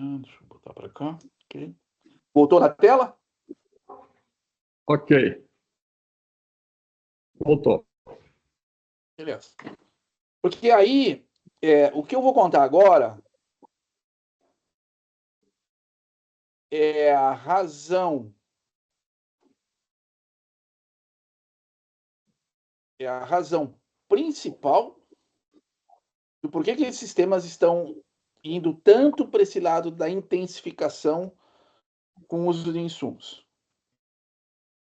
Deixa eu botar para cá. Ok. Voltou na tela? Ok. Voltou. Beleza. Porque aí, o que eu vou contar agora é a razão. É a razão principal do porquê que esses sistemas estão indo tanto para esse lado da intensificação com o uso de insumos.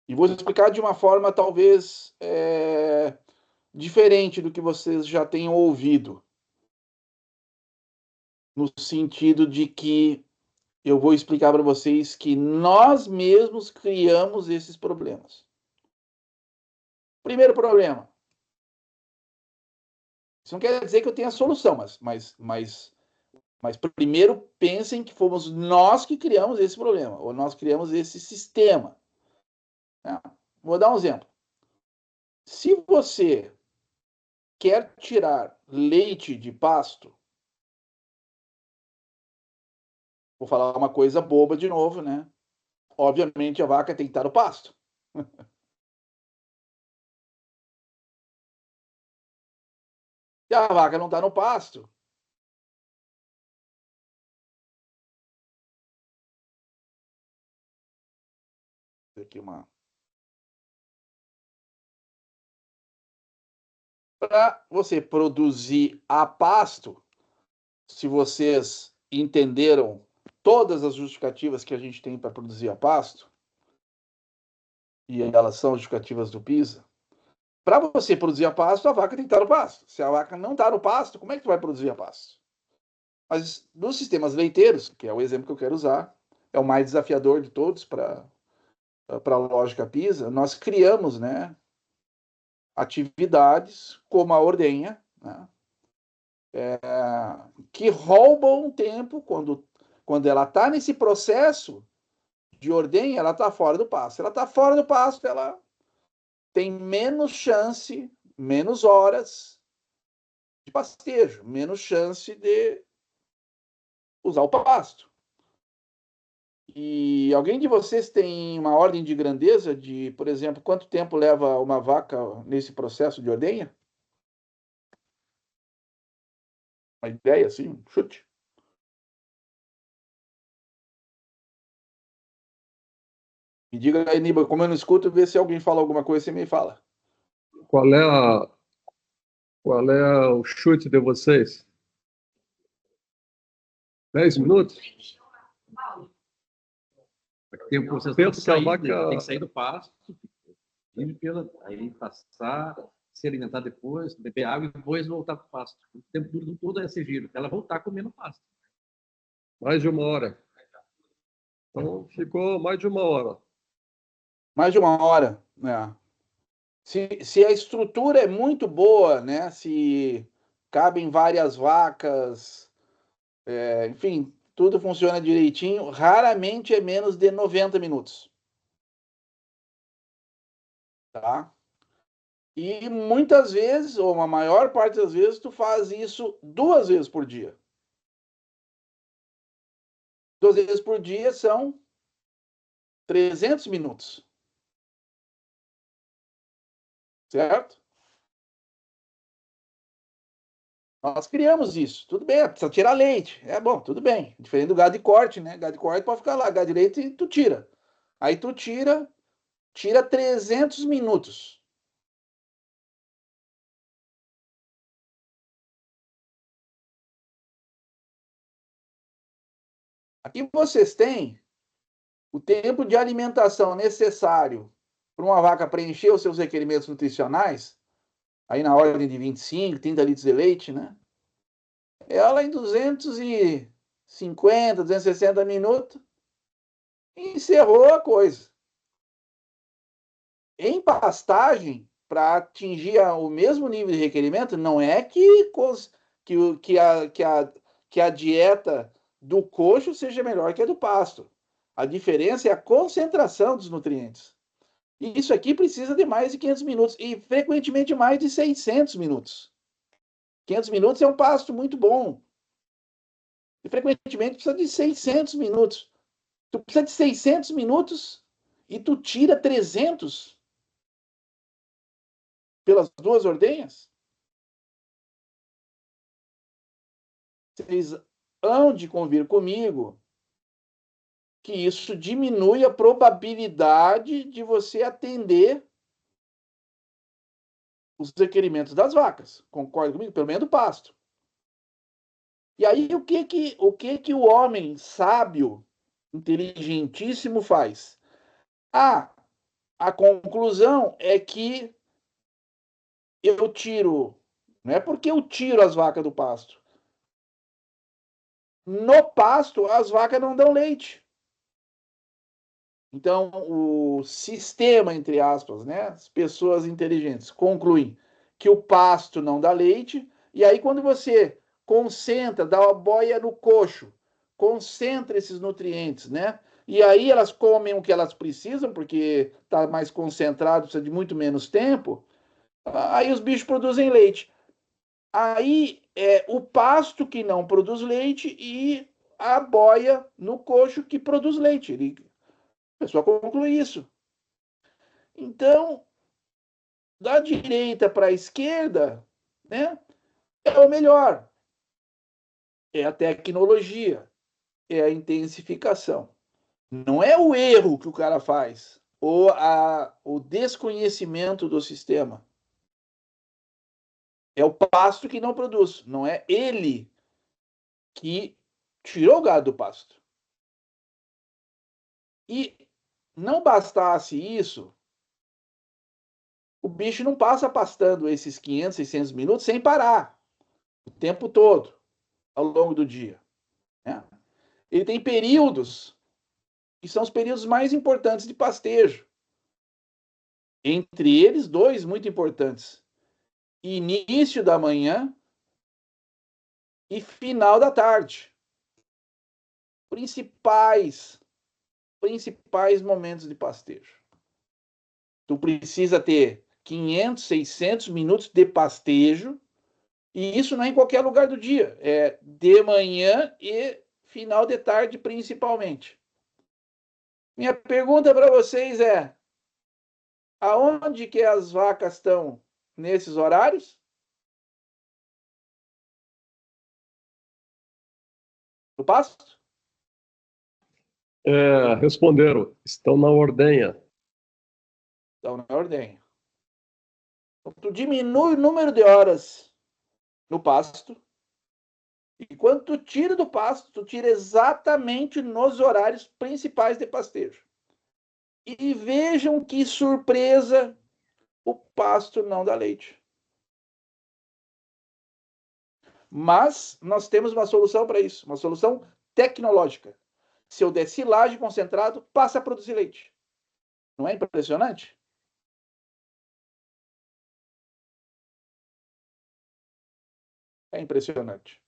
E vou explicar de uma forma talvez diferente do que vocês já tenham ouvido, no sentido de que eu vou explicar para vocês que nós mesmos criamos esses problemas. Primeiro problema. Isso não quer dizer que eu tenha a solução, mas primeiro pensem que fomos nós que criamos esse problema, ou nós criamos esse sistema. Vou dar um exemplo. Se você quer tirar leite de pasto, vou falar uma coisa boba de novo, né? Obviamente a vaca tem que estar no pasto. Se a vaca não está no pasto, aqui para você produzir a pasto, se vocês entenderam todas as justificativas que a gente tem para produzir a pasto, e elas são justificativas do PISA, para você produzir a pasto, a vaca tem que estar no pasto. Se a vaca não está no pasto, como é que tu vai produzir a pasto? Mas nos sistemas leiteiros, que é o exemplo que eu quero usar, é o mais desafiador de todos para a lógica PISA, nós criamos, né, atividades como a ordenha, né, que roubam tempo quando ela está nesse processo de ordenha, ela está fora do pasto. Se ela está fora do pasto, ela tem menos chance, menos horas de pastejo, menos chance de usar o pasto. E alguém de vocês tem uma ordem de grandeza de, por exemplo, quanto tempo leva uma vaca nesse processo de ordenha? Uma ideia, assim, um chute? Me diga aí, Niba, como eu não escuto, vê se alguém fala alguma coisa, você me fala. Qual é o chute de vocês? 10 minutos? Tem o processo Penso de que a sair, vaca- tem que sair do pasto, aí passar, se alimentar depois, beber água e depois voltar para o pasto. O tempo todo é esse giro, ela voltar comendo pasto. Mais de uma hora. Então, ficou mais de uma hora. Mais de uma hora, né? Se a estrutura é muito boa, né? Se cabem várias vacas, enfim, tudo funciona direitinho, raramente é menos de 90 minutos. Tá? E muitas vezes, ou a maior parte das vezes, tu faz isso 2 vezes por dia. 2 vezes por dia são 300 minutos. Certo? Nós criamos isso. Tudo bem, precisa tirar leite. É bom, tudo bem. Diferente do gado de corte, né? Gado de corte pode ficar lá, gado de leite tu tira. Aí tu tira 300 minutos. Aqui vocês têm o tempo de alimentação necessário para uma vaca preencher os seus requerimentos nutricionais, aí na ordem de 25, 30 litros de leite, né? Ela em 250, 260 minutos, encerrou a coisa. Em pastagem, para atingir o mesmo nível de requerimento, não é que a dieta do coxo seja melhor que a do pasto. A diferença é a concentração dos nutrientes. E isso aqui precisa de mais de 500 minutos e frequentemente mais de 600 minutos. 500 minutos é um pasto muito bom. E frequentemente precisa de 600 minutos. Tu precisa de 600 minutos e tu tira 300 pelas duas ordenhas? Vocês hão de convir comigo que isso diminui a probabilidade de você atender os requerimentos das vacas. Concorda comigo? Pelo menos do pasto. E aí, o homem sábio, inteligentíssimo faz? A conclusão é que eu tiro, não é porque eu tiro as vacas do pasto. No pasto, as vacas não dão leite. Então, o sistema, entre aspas, né, as pessoas inteligentes concluem que o pasto não dá leite, e aí quando você concentra, dá uma boia no coxo, concentra esses nutrientes, né? E aí elas comem o que elas precisam, porque está mais concentrado, precisa de muito menos tempo, aí os bichos produzem leite. Aí é o pasto que não produz leite e a boia no coxo que produz leite. A pessoa conclui isso. Então, da direita para a esquerda, né, é o melhor. É a tecnologia, é a intensificação. Não é o erro que o cara faz, ou o desconhecimento do sistema. É o pasto que não produz. Não é ele que tirou o gado do pasto. E não bastasse isso, o bicho não passa pastando esses 500, 600 minutos sem parar, o tempo todo, ao longo do dia. Né? Ele tem períodos, que são os períodos mais importantes de pastejo. Entre eles, dois muito importantes. Início da manhã e final da tarde. Principais momentos de pastejo. Tu precisa ter 500, 600 minutos de pastejo, e isso não é em qualquer lugar do dia, é de manhã e final de tarde principalmente. Minha pergunta para vocês é: aonde que as vacas estão nesses horários? No pasto? Responderam, estão na ordenha. Estão na ordenha. Então, tu diminui o número de horas no pasto, e quando tu tira do pasto, tu tira exatamente nos horários principais de pastejo. E vejam que surpresa, o pasto não dá leite. Mas nós temos uma solução para isso, uma solução tecnológica. Se eu der silagem concentrado, passa a produzir leite. Não é impressionante? É impressionante.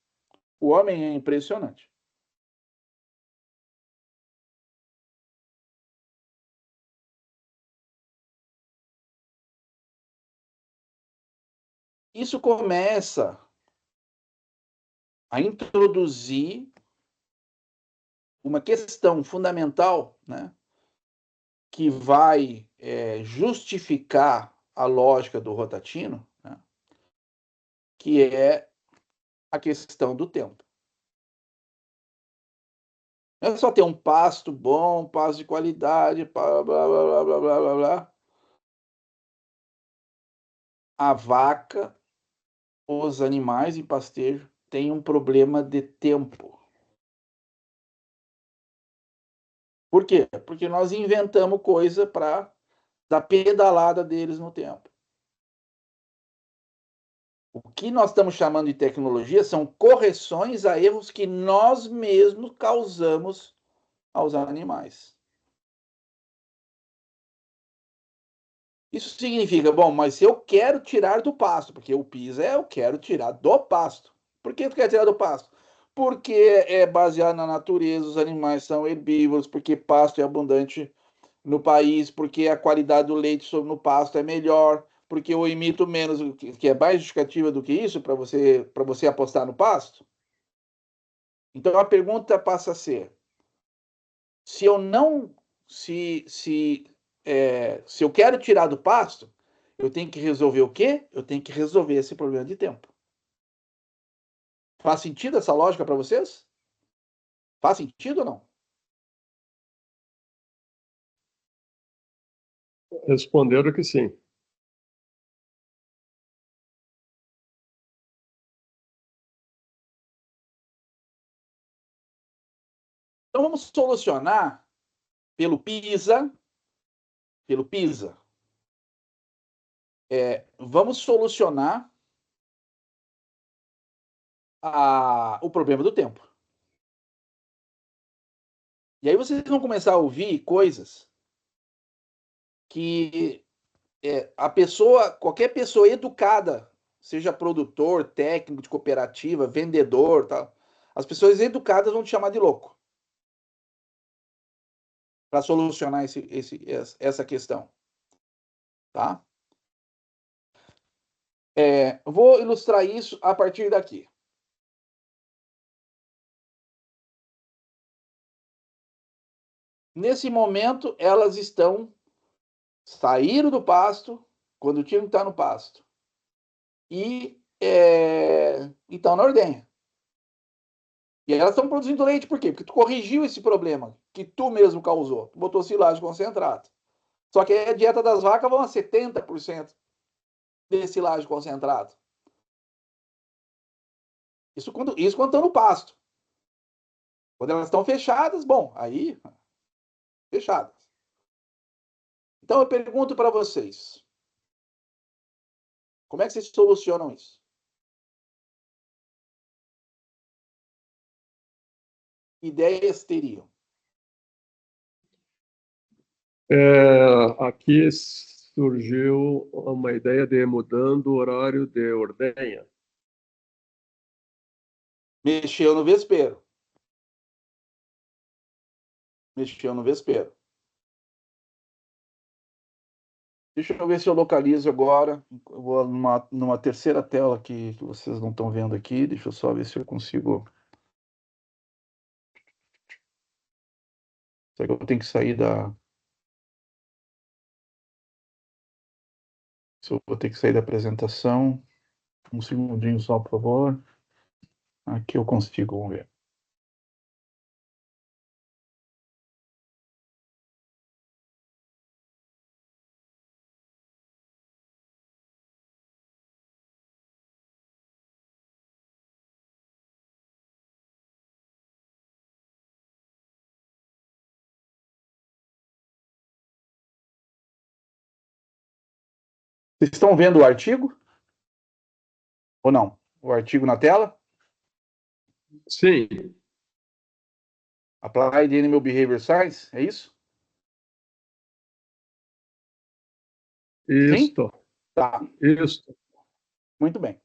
O homem é impressionante. Isso começa a introduzir uma questão fundamental, né, que vai justificar a lógica do Rotatino, né, que é a questão do tempo. Não é só ter um pasto bom, pasto de qualidade, blá, blá, blá, blá, blá, blá, blá. A vaca, os animais em pastejo têm um problema de tempo. Por quê? Porque nós inventamos coisa para dar pedalada deles no tempo. O que nós estamos chamando de tecnologia são correções a erros que nós mesmos causamos aos animais. Isso significa, bom, mas se eu quero tirar do pasto, porque o PIS eu quero tirar do pasto. Por que tu quer tirar do pasto? Porque é baseado na natureza, os animais são herbívoros, porque pasto é abundante no país, porque a qualidade do leite no pasto é melhor, porque eu emito menos, que é mais justificativa do que isso para você apostar no pasto? Então a pergunta passa a ser: se eu não, se eu quero tirar do pasto, eu tenho que resolver o quê? Eu tenho que resolver esse problema de tempo. Faz sentido essa lógica para vocês? Faz sentido ou não? Responderam que sim. Então vamos solucionar pelo PISA, pelo PISA. Vamos solucionar o problema do tempo. E aí vocês vão começar a ouvir coisas que a pessoa, qualquer pessoa educada, seja produtor, técnico de cooperativa, vendedor, tal, as pessoas educadas vão te chamar de louco para solucionar essa questão, tá? Vou ilustrar isso a partir daqui. Nesse momento, elas saíram do pasto quando tinham que estar no pasto e estão na ordenha. E elas estão produzindo leite por quê? Porque tu corrigiu esse problema que tu mesmo causou. Tu botou silagem concentrada. Só que a dieta das vacas vão a 70% de silagem concentrada. Isso quando estão no pasto. Quando elas estão fechadas, bom, aí, fechadas. Então eu pergunto para vocês, como é que vocês solucionam isso? Ideias teriam? Aqui surgiu uma ideia de mudando o horário de ordenha. Mexeu no vespeiro. Mexeu no vespeiro. Deixa eu ver se eu localizo agora. Eu vou numa terceira tela aqui que vocês não estão vendo aqui. Deixa eu só ver se eu consigo. Será que eu tenho que sair da. Se eu vou ter que sair da apresentação. Um segundinho só, por favor. Aqui eu consigo, vamos ver. Vocês estão vendo o artigo? Ou não? O artigo na tela? Sim, Applied Animal Behavior Science, é isso? Sim? isto, Tá, isto. muito bem.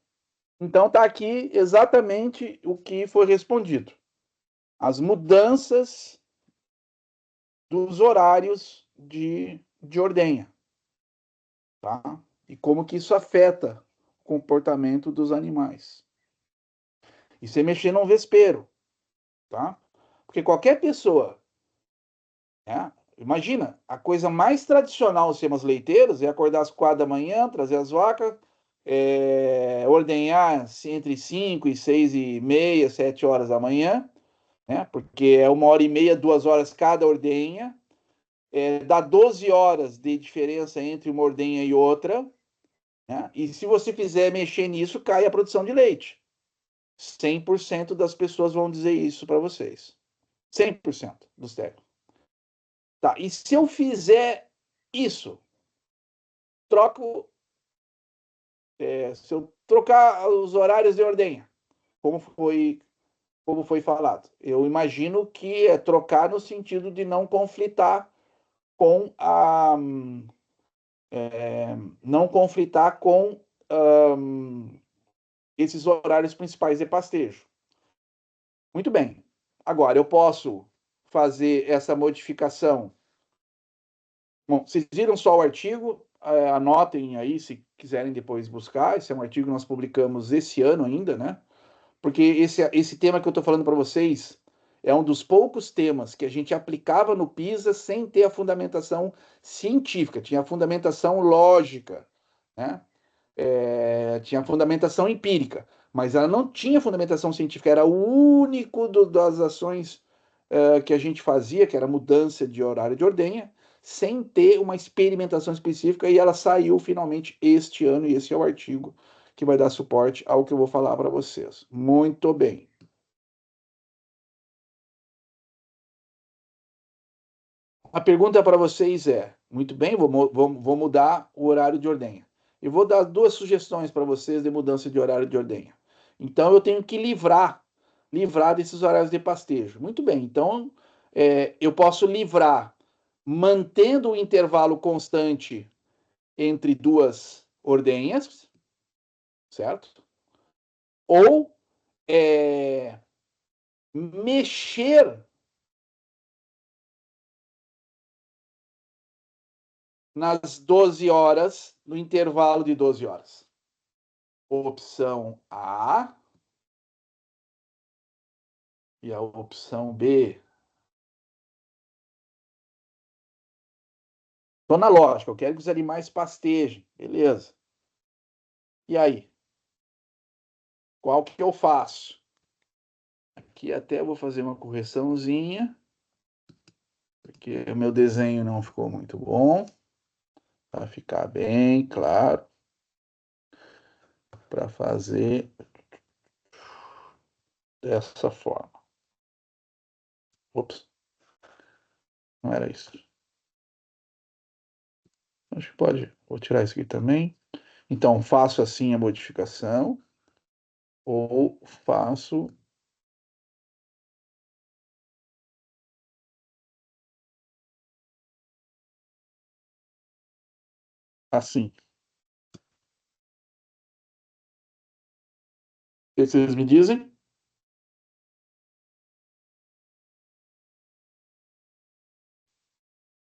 Então está aqui exatamente o que foi respondido. As mudanças dos horários de ordenha, tá? E como que isso afeta o comportamento dos animais. E você mexer num vespeiro, tá? Porque qualquer pessoa, né? Imagina, a coisa mais tradicional ser umas leiteiras é acordar às 4 da manhã, trazer as vacas, ordenhar entre 5 e 6 e meia, 7 horas da manhã, né? Porque é 1h30, 2 horas cada ordenha, dá 12 horas de diferença entre uma ordenha e outra, né? E se você fizer mexer nisso, cai a produção de leite. 100% das pessoas vão dizer isso para vocês. 100% dos técnicos. Tá, e se eu fizer isso, se eu trocar os horários de ordenha, como foi falado, eu imagino que é trocar no sentido de não conflitar com não conflitar com esses horários principais de pastejo. Muito bem. Agora, eu posso fazer essa modificação. Bom, vocês viram só o artigo, anotem aí se quiserem depois buscar. Esse é um artigo que nós publicamos esse ano ainda, né? porque esse tema que eu estou falando para vocês é um dos poucos temas que a gente aplicava no PISA sem ter a fundamentação científica, tinha a fundamentação lógica, né? Tinha a fundamentação empírica, mas ela não tinha fundamentação científica, era o único das ações que a gente fazia, que era mudança de horário de ordenha, sem ter uma experimentação específica, e ela saiu finalmente este ano, e esse é o artigo que vai dar suporte ao que eu vou falar para vocês. Muito bem. A pergunta para vocês é, muito bem, vou mudar o horário de ordenha. Eu vou dar duas sugestões para vocês de mudança de horário de ordenha. Então, eu tenho que livrar desses horários de pastejo. Muito bem, então, eu posso livrar mantendo o intervalo constante entre duas ordenhas, certo? Ou mexer nas 12 horas, no intervalo de 12 horas. Opção A e a opção B. Estou na lógica, eu quero que os animais pastejem, beleza. E aí? Qual que eu faço? Aqui até vou fazer uma correçãozinha, porque o meu desenho não ficou muito bom, para ficar bem claro, para fazer dessa forma. Ops, não era isso. Acho que pode, vou tirar isso aqui também. Então, faço assim a modificação, ou faço assim. O que vocês me dizem?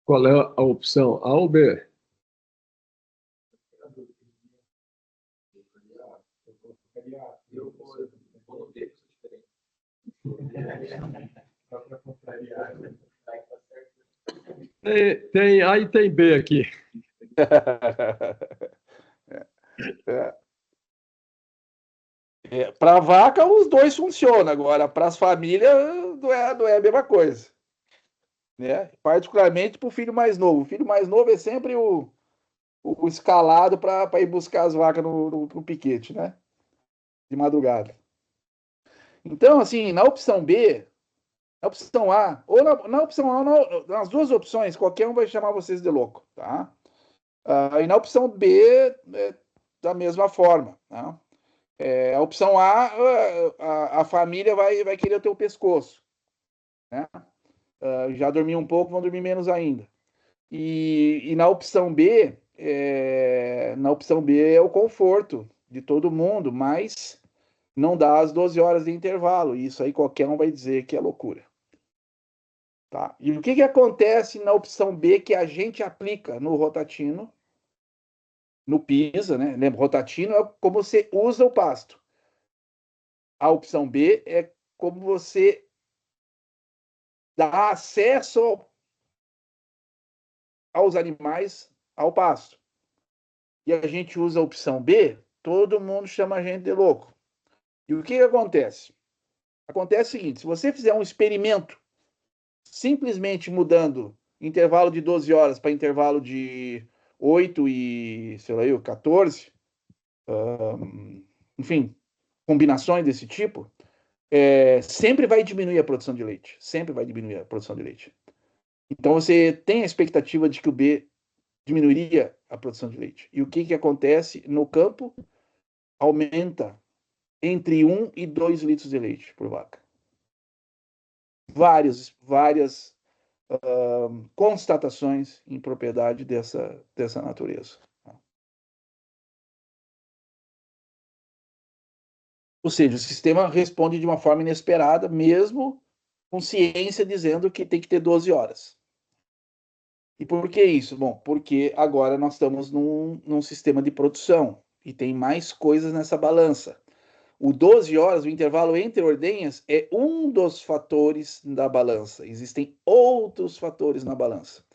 Qual é a opção? A ou B? Tem A e tem B aqui. Para vaca, os dois funcionam. Agora, para as famílias, não é a mesma coisa. Né? Particularmente para o filho mais novo. O filho mais novo é sempre o escalado para ir buscar as vacas no piquete, né? De madrugada. Então, assim, na opção B, na opção A, ou na opção A, nas duas opções, qualquer um vai chamar vocês de louco, tá? E na opção B, da mesma forma, tá? A opção A, a família vai querer o teu pescoço, né? Já dormir um pouco, vão dormir menos ainda. E na opção B é o conforto de todo mundo, mas não dá as 12 horas de intervalo. Isso aí qualquer um vai dizer que é loucura. Tá? E o que acontece na opção B que a gente aplica no rotatino, no PISA, né? Lembra, rotatino é como você usa o pasto. A opção B é como você dá acesso aos animais ao pasto. E a gente usa a opção B, todo mundo chama a gente de louco. E o que acontece? Acontece o seguinte, se você fizer um experimento simplesmente mudando intervalo de 12 horas para intervalo de 8 e, sei lá, 14, enfim, combinações desse tipo, sempre vai diminuir a produção de leite. Sempre vai diminuir a produção de leite. Então você tem a expectativa de que o B diminuiria a produção de leite. E o que acontece no campo? Aumenta entre 1 e 2 litros de leite por vaca. Várias constatações em propriedade dessa natureza. Ou seja, o sistema responde de uma forma inesperada, mesmo com ciência dizendo que tem que ter 12 horas. E por que isso? Bom, porque agora nós estamos num sistema de produção e tem mais coisas nessa balança. o 12 horas, o intervalo entre ordenhas, é um dos fatores da balança. Existem outros fatores na balança.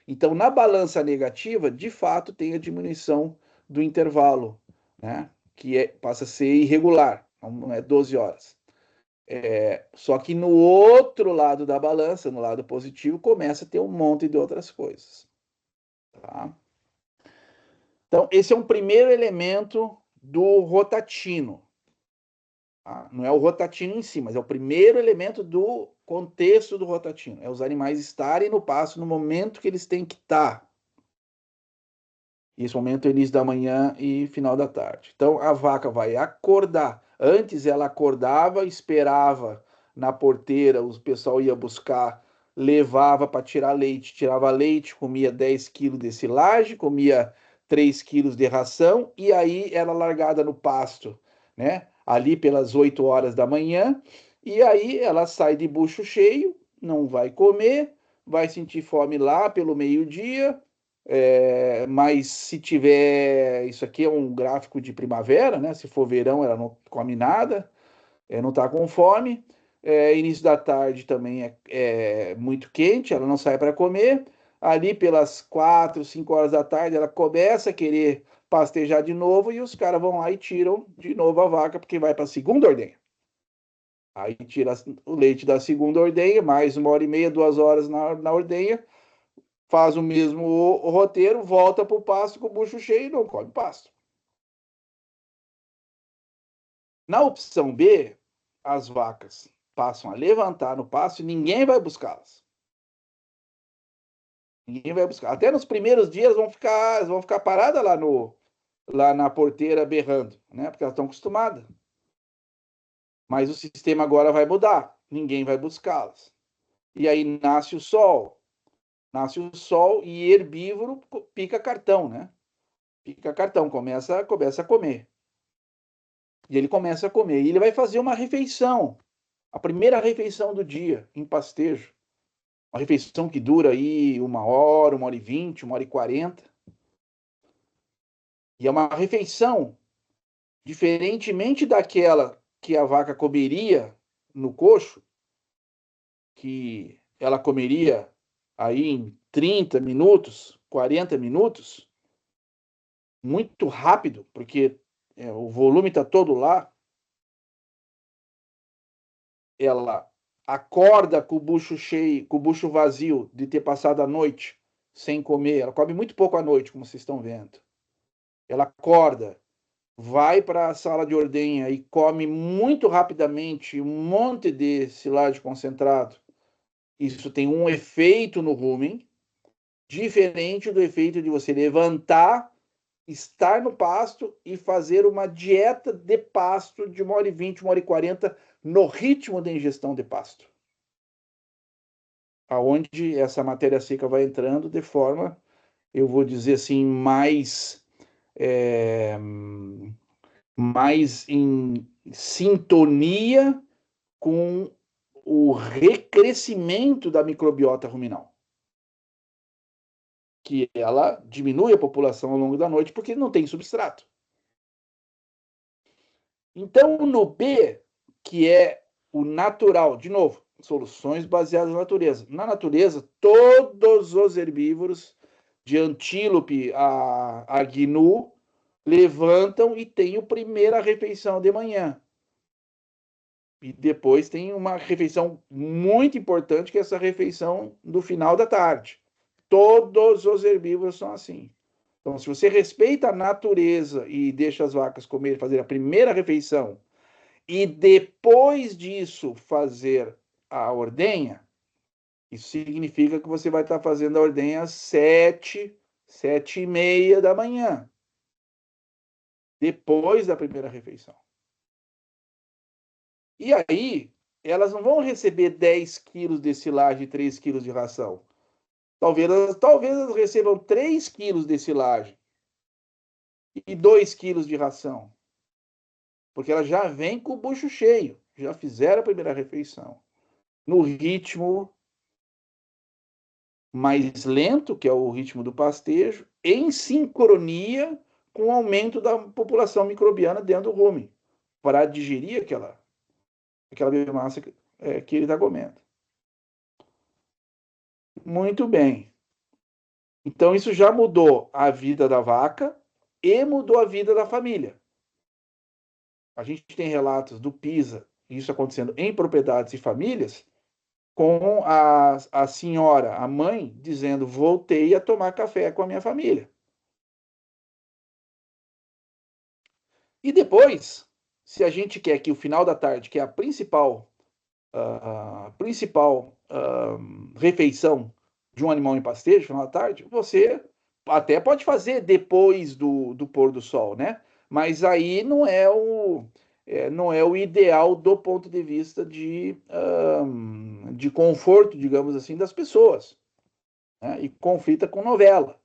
Então, na balança negativa, de fato, tem a diminuição do intervalo, né? Que passa a ser irregular, não é 12 horas. Só que no outro lado da balança, no lado positivo, começa a ter um monte de outras coisas. Tá? Então, esse é um primeiro elemento do rotatino. Tá? Não é o rotatino em si, mas é o primeiro elemento do contexto do rotatino. É os animais estarem no pasto no momento que eles têm que estar. Esse momento é início da manhã e final da tarde. Então, a vaca vai acordar. Antes ela acordava, esperava na porteira, o pessoal ia buscar, levava para tirar leite. Tirava leite, comia 10 quilos de silagem, comia 3 quilos de ração, e aí era largada no pasto, né? Ali pelas 8 horas da manhã, e aí ela sai de bucho cheio, não vai comer, vai sentir fome lá pelo meio-dia, mas se tiver, isso aqui é um gráfico de primavera, né? Se for verão, ela não come nada, não está com fome. Início da tarde também é muito quente, ela não sai para comer. Ali pelas 4, 5 horas da tarde, ela começa a querer pastejar de novo e os caras vão lá e tiram de novo a vaca, porque vai para a segunda ordenha. Aí tira o leite da segunda ordenha, mais 1h30, 2 horas na ordenha, faz o mesmo roteiro, volta para o pasto com o bucho cheio e não come pasto. Na opção B, as vacas passam a levantar no pasto e ninguém vai buscá-las. Ninguém vai buscar. Até nos primeiros dias vão ficar paradas lá na porteira berrando, né? Porque elas estão acostumadas. Mas o sistema agora vai mudar. Ninguém vai buscá-las. E aí nasce o sol. Nasce o sol e herbívoro pica cartão, né? Pica cartão, começa a comer. E ele começa a comer. E ele vai fazer uma refeição. A primeira refeição do dia, em pastejo. Uma refeição que dura aí 1h, 1h20, 1h40. E é uma refeição, diferentemente daquela que a vaca comeria no coxo, que ela comeria aí em 30 minutos, 40 minutos, muito rápido, porque o volume está todo lá. Ela acorda com o bucho cheio, com o bucho vazio de ter passado a noite sem comer. Ela come muito pouco à noite, como vocês estão vendo. Ela acorda, vai para a sala de ordenha e come muito rapidamente um monte de silagem concentrado. Isso tem um efeito no rumen, diferente do efeito de você levantar, estar no pasto e fazer uma dieta de pasto de 1h20, 1h40 no ritmo de ingestão de pasto. Aonde essa matéria seca vai entrando de forma, eu vou dizer assim, mais em sintonia com o recrescimento da microbiota ruminal. Que ela diminui a população ao longo da noite porque não tem substrato. Então, no B, que é o natural, de novo, soluções baseadas na natureza. Na natureza, todos os herbívoros, de antílope a gnu, levantam e têm a primeira refeição de manhã. E depois tem uma refeição muito importante, que é essa refeição do final da tarde. Todos os herbívoros são assim. Então, se você respeita a natureza e deixa as vacas comer, fazer a primeira refeição, e depois disso fazer a ordenha, isso significa que você vai estar fazendo a ordenha às 7, 7h30 da manhã, depois da primeira refeição. E aí, elas não vão receber 10 quilos de silagem e 3 quilos de ração. Talvez elas recebam 3 quilos de silagem e 2 quilos de ração. Porque elas já vêm com o bucho cheio, já fizeram a primeira refeição. No ritmo mais lento, que é o ritmo do pastejo, em sincronia com o aumento da população microbiana dentro do rumen. para digerir aquela biomassa que ele está comendo. Muito bem. Então, isso já mudou a vida da vaca e mudou a vida da família. A gente tem relatos do PISA, isso acontecendo em propriedades e famílias, com a senhora, a mãe, dizendo: voltei a tomar café com a minha família. E depois, se a gente quer que o final da tarde, que é a principal refeição de um animal em pastejo, no final da tarde, você até pode fazer depois do pôr do sol, né? Mas aí não é o ideal do ponto de vista de conforto, digamos assim, das pessoas, né? E conflita com novela.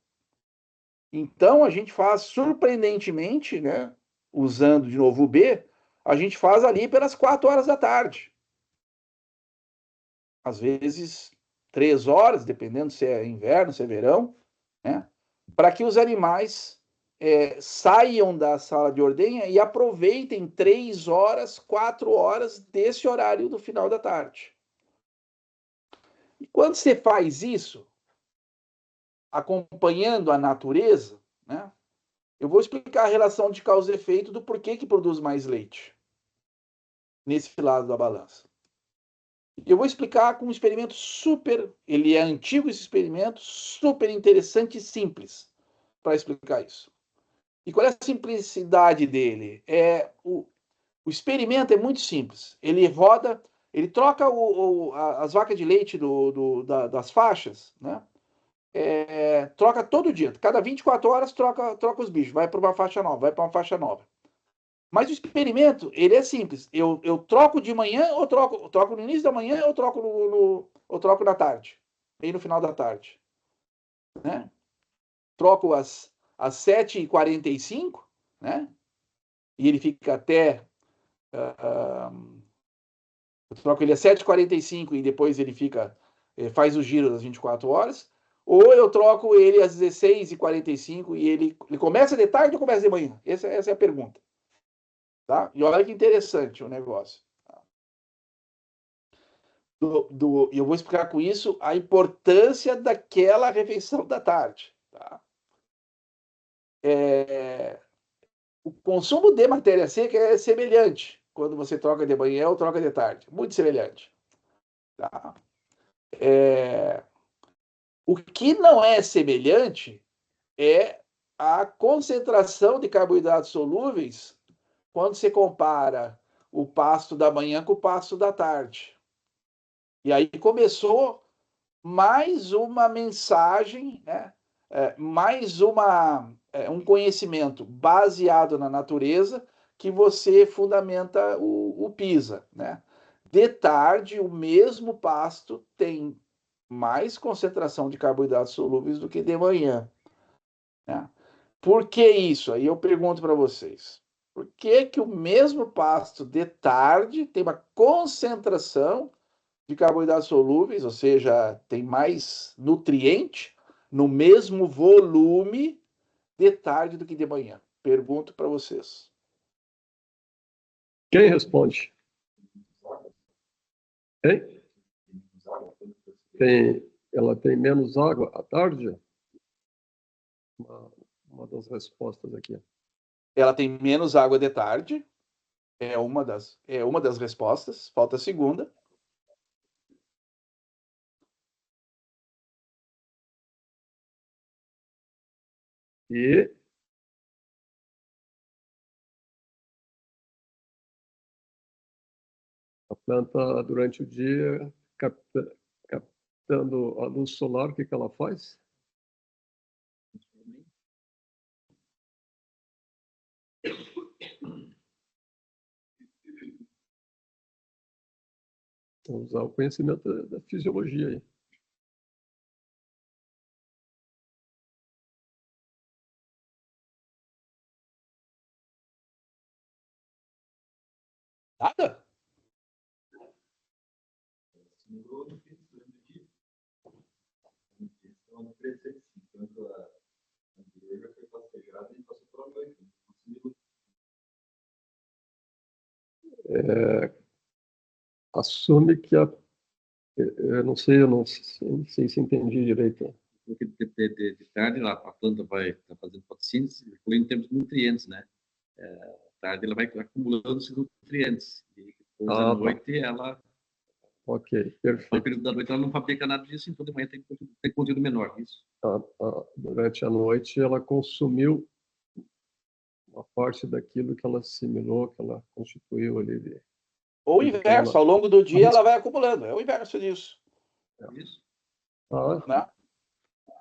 Então a gente faz surpreendentemente, né? Usando de novo o B, a gente faz ali pelas 4 horas da tarde. Às vezes 3 horas, dependendo se é inverno, se é verão, né? Para que os animais saiam da sala de ordenha e aproveitem 3 horas, 4 horas desse horário do final da tarde. E quando você faz isso, acompanhando a natureza, né? Eu vou explicar a relação de causa e efeito do porquê que produz mais leite nesse lado da balança. Eu vou explicar com um experimento ele é antigo esse experimento, super interessante e simples para explicar isso. E qual é a simplicidade dele? O experimento é muito simples. Ele roda, ele troca as vacas de leite das faixas, né? Troca todo dia. Cada 24 horas troca os bichos. Vai para uma faixa nova, vai para uma faixa nova. Mas o experimento, ele é simples. Eu troco de manhã, ou troco no início da manhã, ou ou troco na tarde. E no final da tarde. Né? Troco às 7h45, né? E ele fica até. Eu troco ele às 7h45 e depois ele fica. Faz o giro das 24 horas. Ou eu troco ele às 16h45 e ele começa de tarde ou começa de manhã? Essa é a pergunta. Tá? E olha que interessante o negócio. E eu vou explicar com isso a importância daquela refeição da tarde. Tá? O consumo de matéria seca é semelhante quando você troca de manhã ou troca de tarde. Muito semelhante. Tá? O que não é semelhante é a concentração de carboidratos solúveis quando você compara o pasto da manhã com o pasto da tarde. E aí começou mais uma mensagem, né? Mais um conhecimento baseado na natureza que você fundamenta o PISA. Né? De tarde, o mesmo pasto tem mais concentração de carboidratos solúveis do que de manhã. Né? Por que isso? Aí eu pergunto para vocês. Por que o mesmo pasto de tarde tem uma concentração de carboidratos solúveis, ou seja, tem mais nutriente no mesmo volume de tarde do que de manhã? Pergunto para vocês. Quem responde? Hein? Ela tem menos água à tarde? Uma das respostas aqui. Ela tem menos água de tarde, é uma das respostas. Falta a segunda. E a planta, durante o dia, captando a luz solar, o que ela faz? Usar o conhecimento da fisiologia aí. Nada? assume que eu não sei se entendi direito. Porque de tarde a planta vai estar fazendo fotossíntese, incluindo em termos de nutrientes, né? Tarde ela vai acumulando esses nutrientes. E depois à noite ela... Ok, perfeito. No período da noite ela não fabrica nada disso, então de manhã tem conteúdo menor. Isso. Durante a noite ela consumiu uma parte daquilo que ela assimilou, que ela constituiu ali. Ou o inverso, ao longo do dia ela vai acumulando. É o inverso disso. Isso. Né?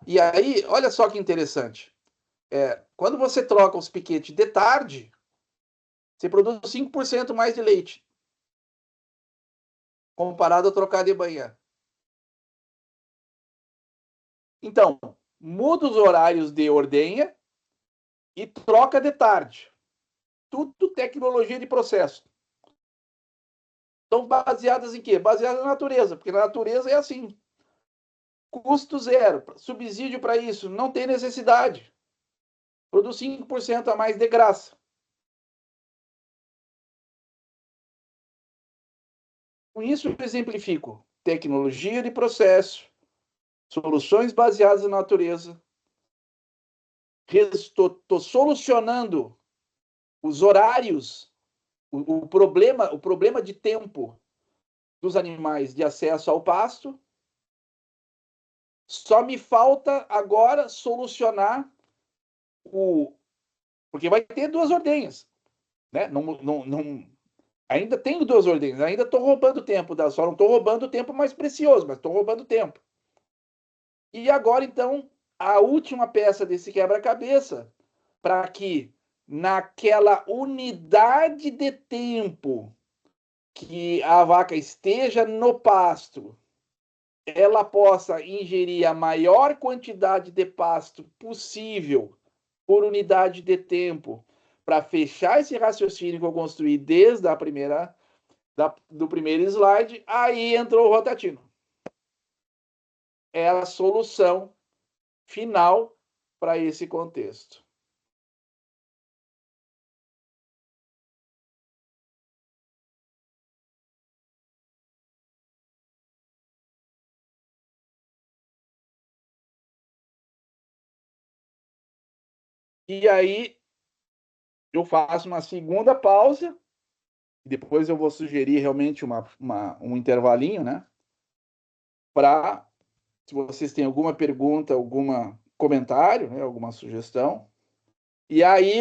E aí, olha só que interessante. Quando você troca os piquetes de tarde, você produz 5% mais de leite, comparado a trocar de manhã. Então, muda os horários de ordenha e troca de tarde. Tudo tecnologia de processo. Estão baseadas em quê? Baseadas na natureza, porque na natureza é assim. Custo zero, subsídio para isso, não tem necessidade. Produz 5% a mais de graça. Com isso, eu exemplifico tecnologia de processo, soluções baseadas na natureza. Estou solucionando os horários, o problema de tempo dos animais de acesso ao pasto. Só me falta agora solucionar porque vai ter 2 ordenhas, né? Ainda tenho 2 ordenhas, ainda estou roubando tempo, só não estou roubando o tempo mais precioso, mas estou roubando tempo. E agora, então, a última peça desse quebra-cabeça, para que naquela unidade de tempo que a vaca esteja no pasto, ela possa ingerir a maior quantidade de pasto possível por unidade de tempo, para fechar esse raciocínio que eu construí desde do primeiro slide, aí entrou o Rotatino. É a solução final para esse contexto. E aí eu faço uma segunda pausa, depois eu vou sugerir realmente um intervalinho, né? Para, se vocês têm alguma pergunta, algum comentário, né, alguma sugestão, e aí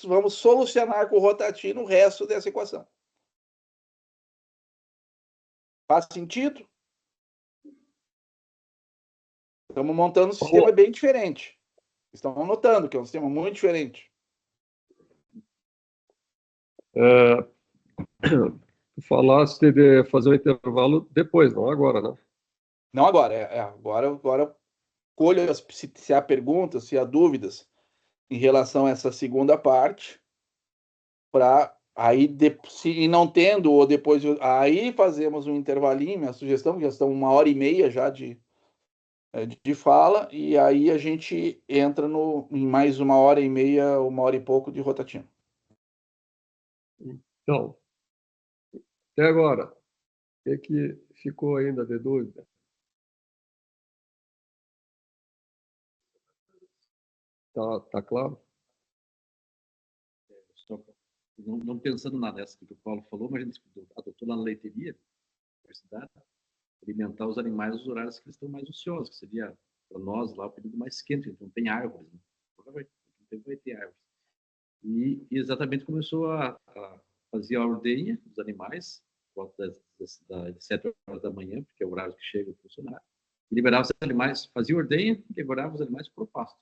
vamos solucionar com o Rotatino o resto dessa equação. Faz sentido? Estamos montando um sistema bem diferente. Estão notando que é um sistema muito diferente. Falaste de fazer o intervalo depois, não agora, né? Não agora, agora colho se há perguntas, se há dúvidas em relação a essa segunda parte, para aí, se não tendo, ou depois, aí fazemos um intervalinho, minha sugestão, já estão 1h30 já de fala, e aí a gente entra em mais 1h30, 1h e pouco de Rotatino. Então, até agora, o que ficou ainda de dúvida? Tá claro? Não pensando nessa que o Paulo falou, mas a gente adotou lá na leiteria, na universidade, alimentar os animais nos horários que eles estão mais ociosos, que seria, para nós, lá o período mais quente, a gente não tem árvores, né? Vai ter árvores. E exatamente começou a fazer a ordenha dos animais, por volta das 7 horas da manhã, porque é o horário que chega o funcionário, e liberava os animais, fazia ordenha e liberava os animais para o pasto.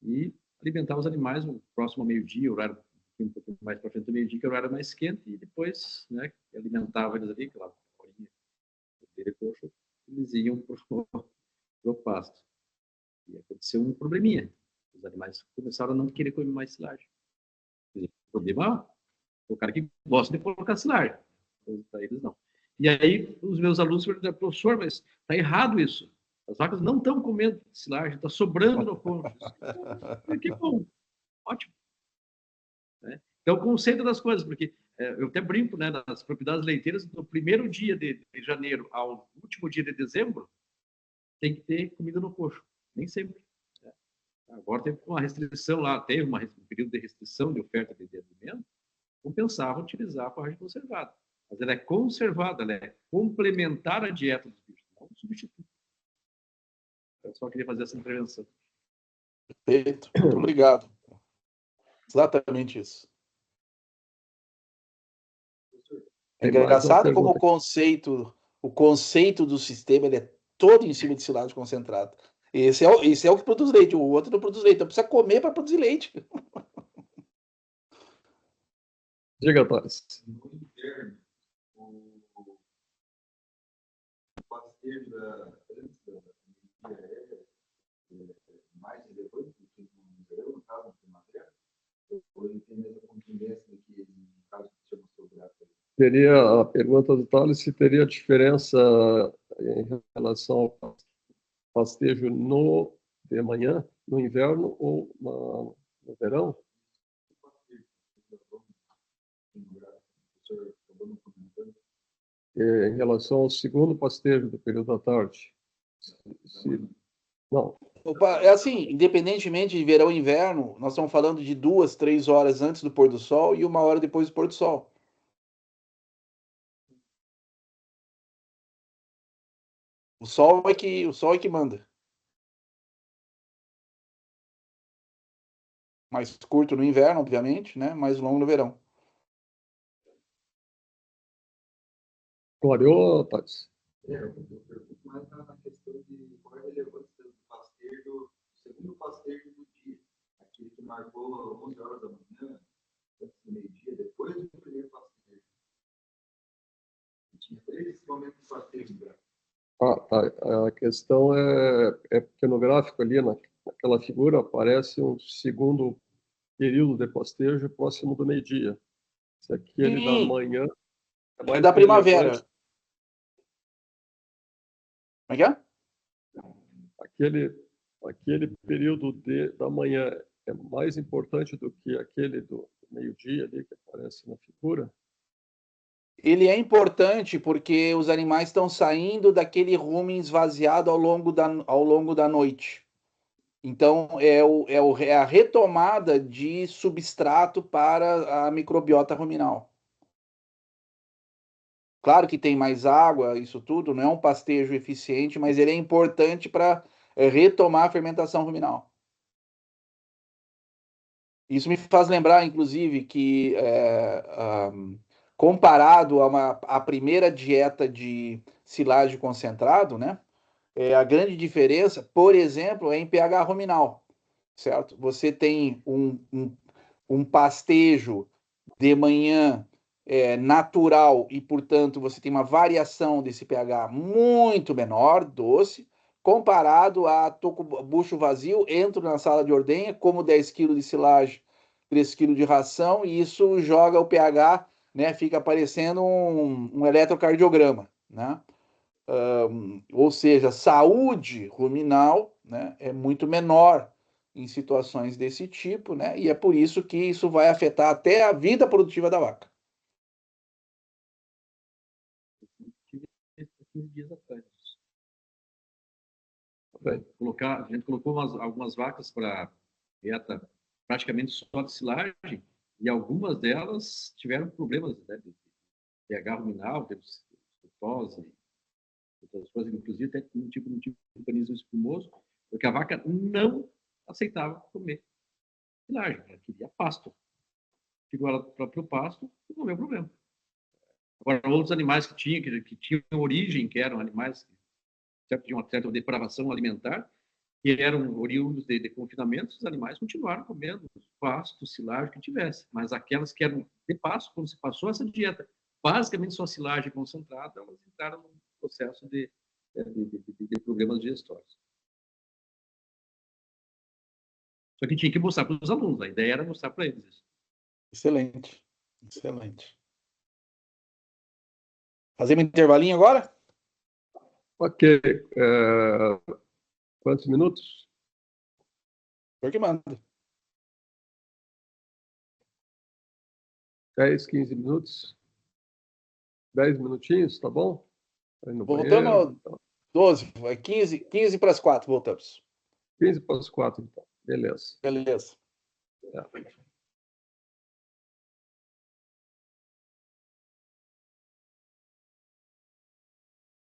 E alimentava os animais no próximo ao meio-dia, horário um pouco mais para frente do meio-dia, que é o horário mais quente, e depois, né, alimentava eles ali, aquela horinha de coxo, eles iam para o pasto. E aconteceu um probleminha. Os animais começaram a não querer comer mais silagem. O problema é o cara que gosta de colocar silagem. Para eles, não. E aí, os meus alunos perguntaram, professor, mas está errado isso. As vacas não estão comendo silagem, está sobrando no fundo. Que bom, ótimo. Né? Então, o conceito das coisas, porque eu até brinco, né, nas propriedades leiteiras, do primeiro dia de janeiro ao último dia de dezembro, tem que ter comida no coxo. Nem sempre. Né? Agora teve uma restrição lá, teve um período de restrição de oferta de alimento, compensava utilizar a forragem conservada. Mas ela é conservada, ela é complementar à dieta dos bichos, não substitui. Eu só queria fazer essa intervenção. Perfeito. Muito obrigado. Exatamente isso. É Tem mais uma engraçado como pergunta. o conceito do sistema ele é todo em cima de silagem concentrada. Esse é o que produz leite, o outro não produz leite. Então precisa comer para produzir leite. Diga, Thales. No inverno, o pasteiro antes da é mais relevante do que no verão, no caso, na primavera? Ou ele tem a mesma contundência do que no caso que chama sobrado? Teria a pergunta do Thales se teria diferença em relação ao pastejo de manhã, no inverno ou no verão? Em relação ao segundo pastejo do período da tarde. Não, Opa, é assim, independentemente de verão e inverno, nós estamos falando de 2, 3 horas antes do pôr do sol e 1 hora depois do pôr do sol. O sol é que manda. Mais curto no inverno, obviamente, né? Mais longo no verão. clareou, Thales? Eu pergunto mais na questão de qual é a relevância do pasteiro, do segundo pasteiro do dia. Aquele que marcou 11 horas da manhã, antes do meio-dia, depois do primeiro pasteiro. Tinha 3 momentos de pasteiro. A questão é porque no gráfico ali, naquela figura, aparece um segundo período de pastejo próximo do meio-dia. Se aquele da Sim, manhã é é mais da relevante, primavera. Como é que é? aquele período da manhã é mais importante do que aquele do meio-dia ali que aparece na figura. Ele é importante porque os animais estão saindo daquele rumen esvaziado ao longo da noite. Então, é a retomada de substrato para a microbiota ruminal. Claro que tem mais água, isso tudo, não é um pastejo eficiente, mas ele é importante para retomar a fermentação ruminal. Isso me faz lembrar, inclusive, que comparado a primeira dieta de silagem concentrado, né? A grande diferença, por exemplo, é em pH ruminal, certo? Você tem um pastejo de manhã natural e, portanto, você tem uma variação desse pH muito menor, doce, comparado a toco bucho vazio, entro na sala de ordenha, como 10 kg de silagem, 3 kg de ração, e isso joga o pH, né, fica parecendo um eletrocardiograma, né? Ou seja, saúde ruminal, né, é muito menor em situações desse tipo, né? E é por isso que isso vai afetar até a vida produtiva da vaca. Tive 15 dias atrás. Bem, A gente colocou algumas vacas para dieta praticamente só de silagem e algumas delas tiveram problemas, né, de pH ruminal, de frutose, outras coisas, inclusive até um tipo de organismo espumoso, porque a vaca não aceitava comer silagem, ela queria pasto. Ficou ela para o pasto e não deu problema. Agora, outros animais que tinham origem, que eram animais que tinham uma certa depravação alimentar, que eram oriundos de confinamentos, os animais continuaram comendo pasto, silagem que tivesse. Mas aquelas que eram de pasto, quando se passou essa dieta, basicamente só silagem concentrada, elas entraram num processo de problemas digestórios. Só que tinha que mostrar para os alunos, a ideia era mostrar para eles isso. Excelente, excelente. Fazer um intervalinho agora? ok. Quantos minutos? Por que manda. 10, 15 minutos? 10 minutinhos, tá bom? Aí no Voltando banheiro, ao então. 12, vai 15 para as 4, voltamos. 15 para as 4, então. Beleza. Beleza. É.